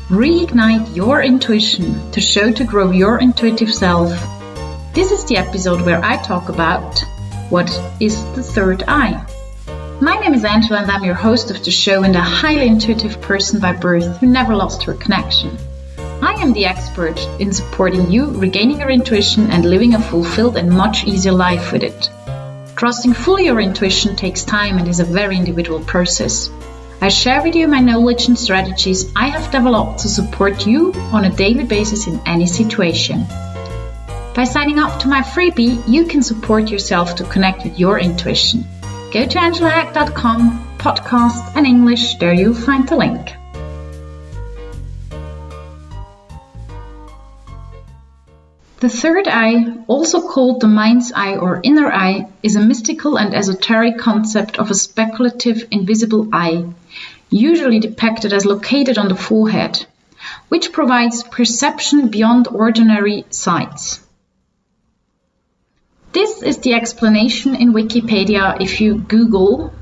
Reignite your intuition to grow your intuitive self. This is the episode where I talk about what is the third eye. My name is Angela and I'm your host of the show and a highly intuitive person by birth who never lost her connection. I am the expert in supporting you regaining your intuition and living a fulfilled and much easier life with it. Trusting fully your intuition takes time and is a very individual process. I share with you my knowledge and strategies I have developed to support you on a daily basis in any situation. By signing up to my freebie, you can support yourself to connect with your intuition. Go to angelahack.com, podcast and English, there you'll find the link. The third eye, also called the mind's eye or inner eye, is a mystical and esoteric concept of a speculative invisible eye, usually depicted as located on the forehead, which provides perception beyond ordinary sights. This is the explanation in Wikipedia if you Google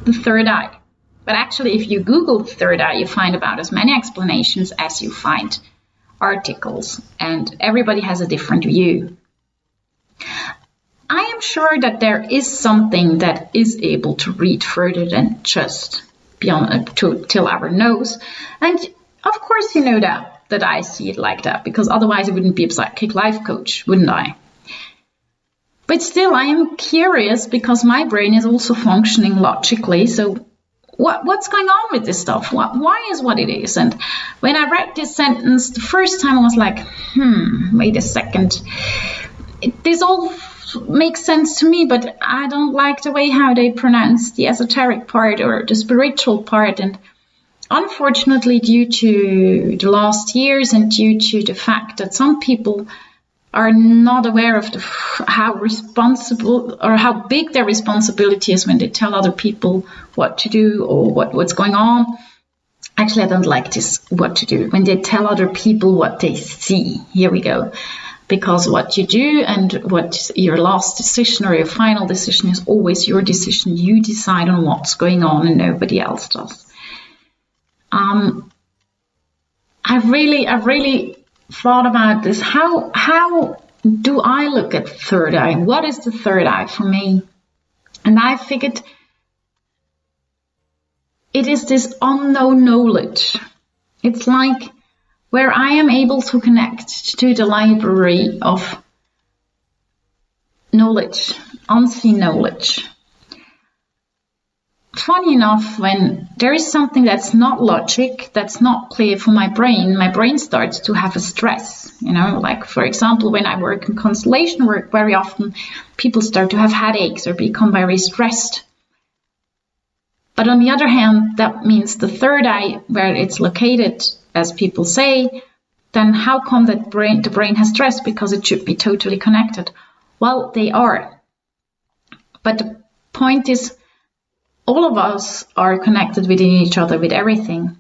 the third eye. But actually, if you Google the third eye, you find about as many explanations as you find articles, and everybody has a different view. I am sure that there is something that is able to read further than just beyond till our nose, and of course you know that I see it like that, because otherwise I wouldn't be a psychic life coach, wouldn't I? But still, I am curious because my brain is also functioning logically, so what's going on with this stuff? Why is what it is? And when I read this sentence the first time, I was like, wait a second. This all makes sense to me, but I don't like the way how they pronounce the esoteric part or the spiritual part. And unfortunately, due to the last years and due to the fact that some people are not aware of how responsible or how big their responsibility is when they tell other people what to do or what's going on. Actually, I don't like this, what to do. When they tell other people what they see. Here we go. Because what you do and what your last decision or your final decision is always your decision. You decide on what's going on and nobody else does. I really thought about this. How do I look at third eye? What is the third eye for me? And I figured it is this unknown knowledge. It's like where I am able to connect to the library of knowledge, unseen knowledge. Funny enough, when there is something that's not logic, that's not clear for my brain starts to have a stress. Like for example, when I work in constellation work, very often people start to have headaches or become very stressed. But on the other hand, that means the third eye, where it's located, as people say, then how come that the brain has stress? Because it should be totally connected. Well, they are. But the point is, all of us are connected within each other with everything.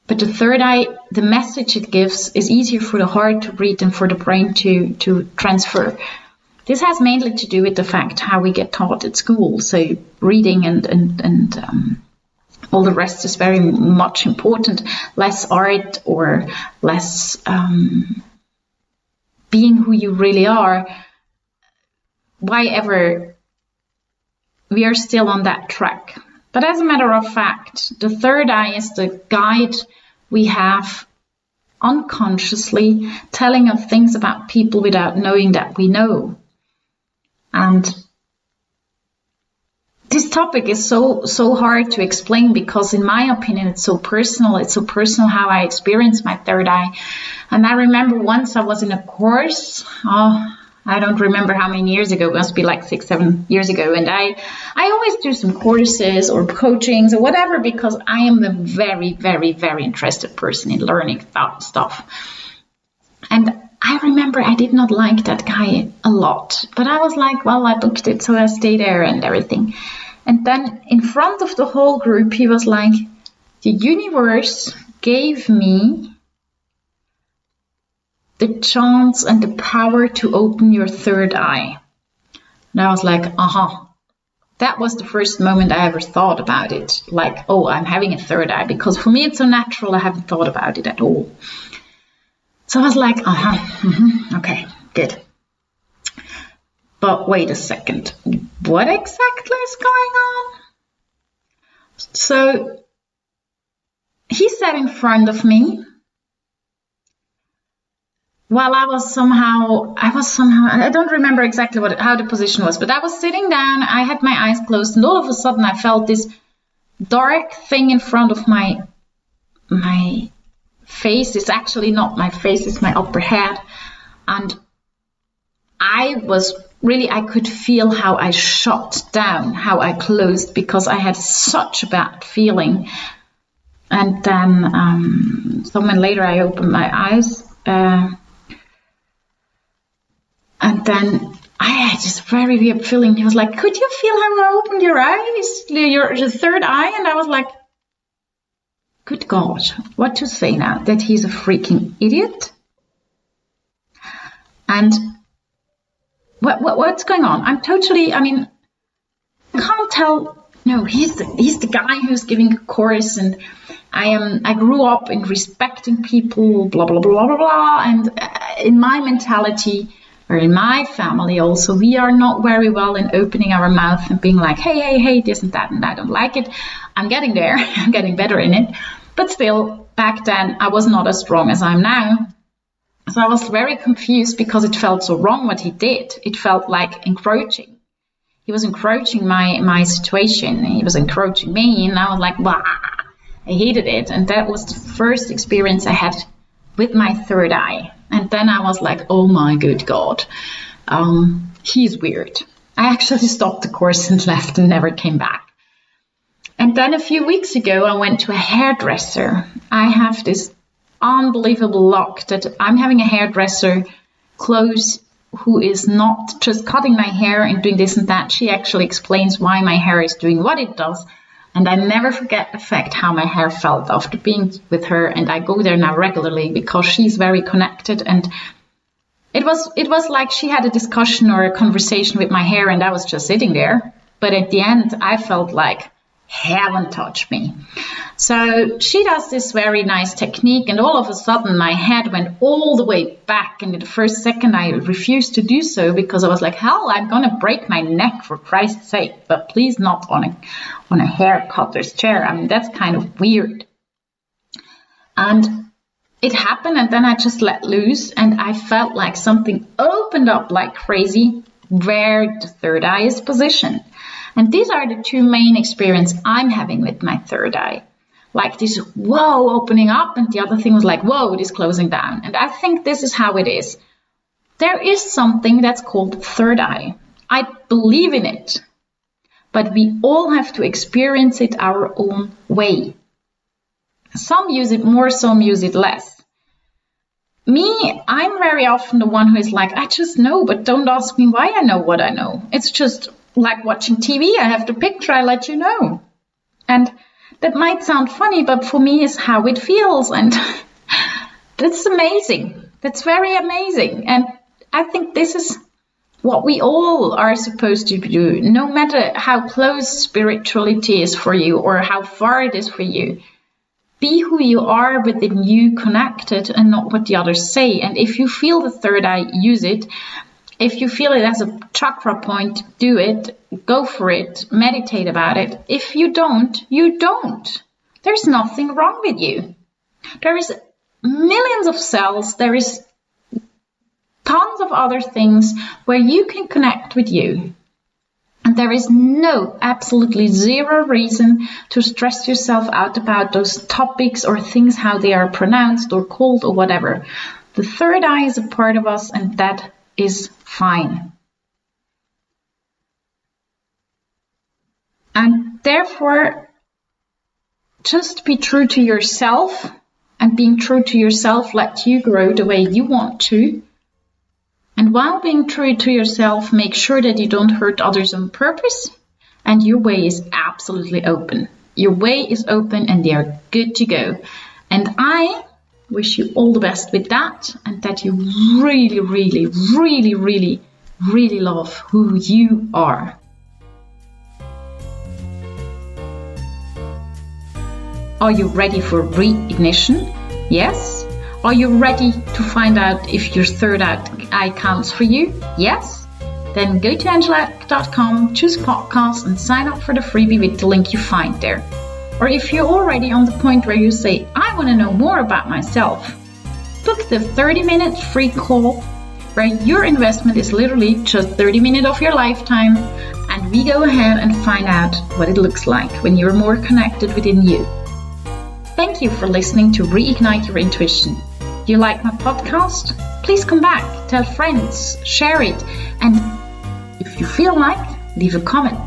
But the third eye, the message it gives is easier for the heart to read than for the brain to transfer. This has mainly to do with the fact how we get taught at school. So reading and all the rest is very much important. Less art or less being who you really are. Why ever we are still on that track. But as a matter of fact, the third eye is the guide we have unconsciously telling us things about people without knowing that we know. And this topic is so hard to explain because in my opinion it's so personal. It's so personal how I experience my third eye. And I remember once I was in a course, I don't remember how many years ago, it must be like 6-7 years ago. And I always do some courses or coachings or whatever because I am a very, very, very interested person in learning about stuff. And I remember I did not like that guy a lot, but I was like, well, I booked it, so I stay there and everything. And then in front of the whole group, he was like, the universe gave me the chance and the power to open your third eye. And I was like, that was the first moment I ever thought about it. Like, oh, I'm having a third eye, because for me it's so natural. I haven't thought about it at all. So I was like, okay, good. But wait a second, what exactly is going on? So he sat in front of me while I was somehow, I don't remember exactly how the position was, but I was sitting down, I had my eyes closed, and all of a sudden I felt this dark thing in front of my face. It's actually not my face, it's my upper head. And I could feel how I shut down, how I closed, because I had such a bad feeling. And then sometime later I opened my eyes, and then I had this very weird feeling. He was like, could you feel how I opened your eyes, your third eye? And I was like, good God, what to say now? That he's a freaking idiot? And what's going on? I can't tell. No, he's the guy who's giving a course, and I grew up in respecting people, blah, blah, blah, blah, blah. And in my mentality, or in my family also, we are not very well in opening our mouth and being like, hey, this and that, and I don't like it. I'm getting there. I'm getting better in it. But still, back then, I was not as strong as I'm now. So I was very confused because it felt so wrong what he did. It felt like encroaching. He was encroaching my situation. He was encroaching me, and I was like, bah, I hated it. And that was the first experience I had with my third eye. And then I was like, oh my good God, he's weird. I actually stopped the course and left and never came back. And then a few weeks ago, I went to a hairdresser. I have this unbelievable luck that I'm having a hairdresser close who is not just cutting my hair and doing this and that. She actually explains why my hair is doing what it does. And I never forget the fact how my hair felt after being with her. And I go there now regularly because she's very connected. And it was like she had a discussion or a conversation with my hair, and I was just sitting there. But at the end, I felt like heaven touched me. So she does this very nice technique, and all of a sudden my head went all the way back. And in the first second, I refused to do so because I was like, hell, I'm going to break my neck for Christ's sake, but please not on a hair cutter's chair. I mean, that's kind of weird. And it happened, and then I just let loose, and I felt like something opened up like crazy where the third eye is positioned. And these are the two main experiences I'm having with my third eye. Like this, whoa, opening up, and the other thing was like, whoa, it is closing down. And I think this is how it is. There is something that's called third eye. I believe in it, but we all have to experience it our own way. Some use it more, some use it less. Me, I'm very often the one who is like, I just know, but don't ask me why I know what I know. It's just like watching TV. I have the picture, I let you know. And that might sound funny, but for me is how it feels. And that's amazing. That's very amazing. And I think this is what we all are supposed to do, no matter how close spirituality is for you or how far it is for you. Be who you are within you, connected, and not what the others say. And if you feel the third eye, use it. If you feel it as a chakra point, do it, go for it, meditate about it. If you don't, you don't. There's nothing wrong with you. There is millions of cells. There is tons of other things where you can connect with you. And there is absolutely zero reason to stress yourself out about those topics or things, how they are pronounced or called or whatever. The third eye is a part of us, and that is fine. And therefore, just be true to yourself, and being true to yourself lets you grow the way you want to. And while being true to yourself, make sure that you don't hurt others on purpose, and your way is absolutely open. Your way is open, and they are good to go. And I wish you all the best with that, and that you really, really, really, really, really love who you are. Are you ready for reignition? Yes? Are you ready to find out if your third eye counts for you? Yes? Then go to angelaeck.com, choose podcast and sign up for the freebie with the link you find there. Or if you're already on the point where you say, I want to know more about myself, book the 30-minute free call where your investment is literally just 30 minutes of your lifetime, and we go ahead and find out what it looks like when you're more connected within you. Thank you for listening to Reignite Your Intuition. Do you like my podcast? Please come back, tell friends, share it, and if you feel like, leave a comment.